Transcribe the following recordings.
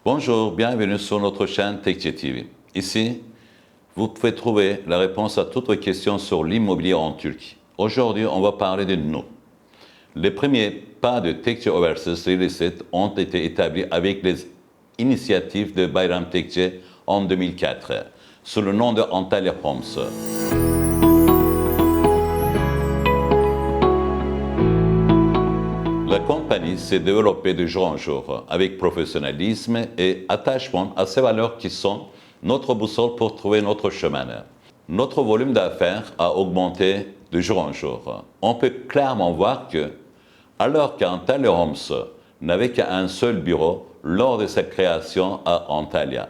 Bonjour, bienvenue sur notre chaîne TechTie TV. Ici, vous pouvez trouver la réponse à toutes vos questions sur l'immobilier en Turquie. Aujourd'hui, on va parler de nous. Les premiers pas de TechTie Overseas Real Estate ont été établis avec les initiatives de Bayram TechTie en 2004, sous le nom de Antalya Homes. La compagnie s'est développée de jour en jour avec professionnalisme et attachement à ces valeurs qui sont notre boussole pour trouver notre chemin. Notre volume d'affaires a augmenté de jour en jour. On peut clairement voir que, alors qu'Antalya Homes n'avait qu'un seul bureau lors de sa création à Antalya,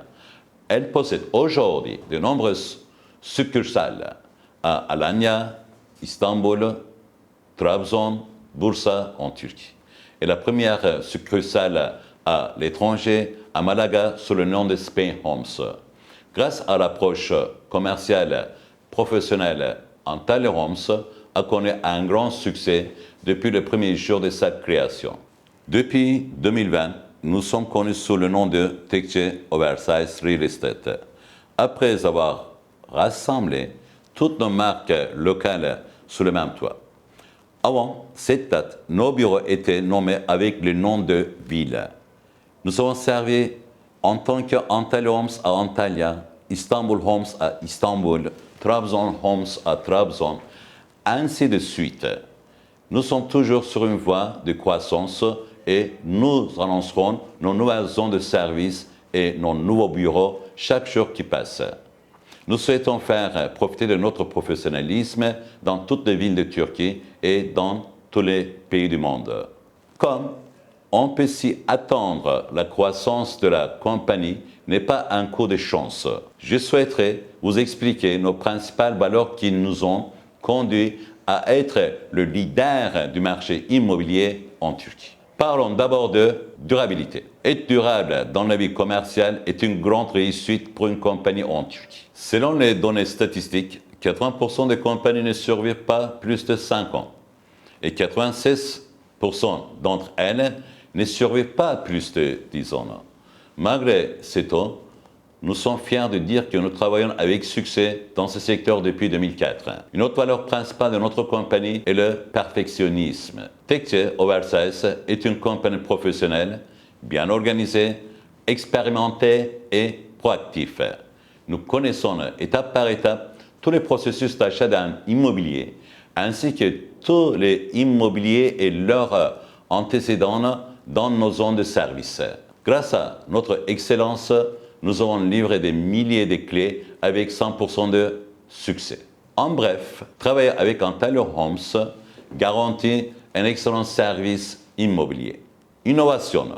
elle possède aujourd'hui de nombreuses succursales à Alanya, Istanbul, Trabzon, Bursa en Turquie. Et la première succursale à l'étranger, à Malaga, sous le nom de Spain Homes. Grâce à l'approche commerciale professionnelle, Antalya Homes a connu un grand succès depuis le premier jour de sa création. Depuis 2020, nous sommes connus sous le nom de TechTie Overseas Real Estate. Après avoir rassemblé toutes nos marques locales sous le même toit. Avant cette date, nos bureaux étaient nommés avec le nom de ville. Nous avons servi en tant qu'Antalya Homes à Antalya, Istanbul Homes à Istanbul, Trabzon Homes à Trabzon, ainsi de suite. Nous sommes toujours sur une voie de croissance et nous annoncerons nos nouvelles zones de service et nos nouveaux bureaux chaque jour qui passe. Nous souhaitons faire profiter de notre professionnalisme dans toutes les villes de Turquie et dans tous les pays du monde. Comme on peut s'y attendre, la croissance de la compagnie n'est pas un coup de chance. Je souhaiterais vous expliquer nos principales valeurs qui nous ont conduits à être le leader du marché immobilier en Turquie. Parlons d'abord de durabilité. Être durable dans la vie commerciale est une grande réussite pour une compagnie en Turquie. Selon les données statistiques, 80% des compagnies ne survivent pas plus de 5 ans et 96% d'entre elles ne survivent pas plus de 10 ans. Malgré ce taux, nous sommes fiers de dire que nous travaillons avec succès dans ce secteur depuis 2004. Une autre valeur principale de notre compagnie est le perfectionnisme. TechTie Overseas est une compagnie professionnelle, bien organisée, expérimentée et proactive. Nous connaissons étape par étape tous les processus d'achat d'un immobilier, ainsi que tous les immobiliers et leurs antécédents dans nos zones de service. Grâce à notre excellence, nous avons livré des milliers de clés avec 100% de succès. En bref, travailler avec Antalya Homes garantit un excellent service immobilier. Innovation.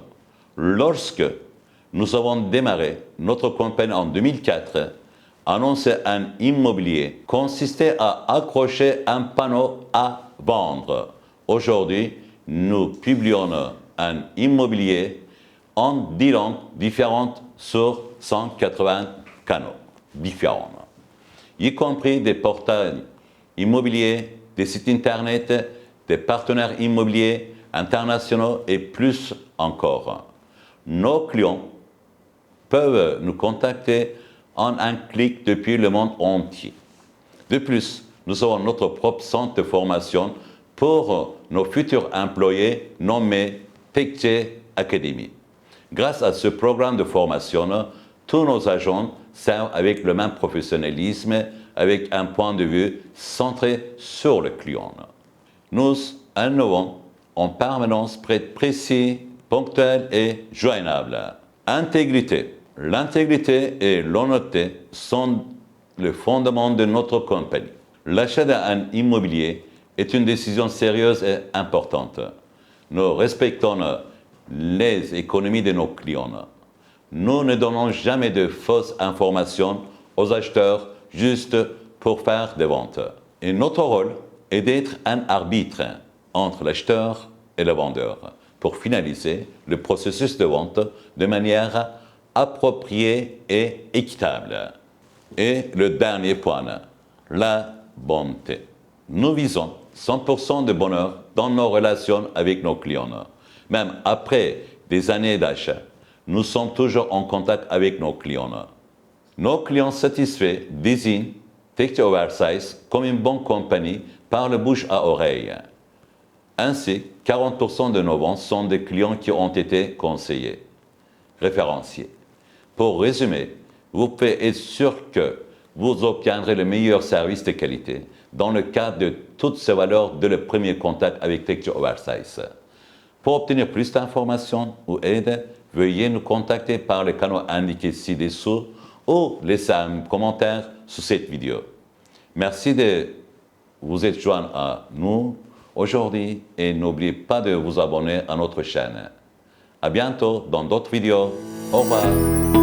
Lorsque nous avons démarré notre compagnie en 2004, annoncer un immobilier consistait à accrocher un panneau à vendre. Aujourd'hui, nous publions un immobilier en 10 langues différentes sur 180 canaux différents, y compris des portails immobiliers, des sites internet, des partenaires immobiliers internationaux et plus encore. Nos clients peuvent nous contacter en un clic depuis le monde entier. De plus, nous avons notre propre centre de formation pour nos futurs employés nommé TechTie Academy. Grâce à ce programme de formation, tous nos agents servent avec le même professionnalisme, avec un point de vue centré sur le client. Nous innovons en permanence pour être précis, ponctuel et joignable. Intégrité. L'intégrité et l'honnêteté sont le fondement de notre compagnie. L'achat d'un immobilier est une décision sérieuse et importante. Nous respectons les économies de nos clients. Nous ne donnons jamais de fausses informations aux acheteurs juste pour faire des ventes. Et notre rôle est d'être un arbitre entre l'acheteur et le vendeur pour finaliser le processus de vente de manière appropriée et équitable. Et le dernier point, la bonté. Nous visons 100% de bonheur dans nos relations avec nos clients. Même après des années d'achat, nous sommes toujours en contact avec nos clients. Nos clients satisfaits désignent Texture Oversize comme une bonne compagnie par le bouche à oreille. Ainsi, 40% de nos ventes sont des clients qui ont été conseillés, référenciés. Pour résumer, vous pouvez être sûr que vous obtiendrez le meilleur service de qualité dans le cadre de toutes ces valeurs dès le premier contact avec Texture Oversize. Pour obtenir plus d'informations ou aide, veuillez nous contacter par les canaux indiqués ci-dessous ou laisser un commentaire sous cette vidéo. Merci de vous être joint à nous aujourd'hui et n'oubliez pas de vous abonner à notre chaîne. À bientôt dans d'autres vidéos. Au revoir.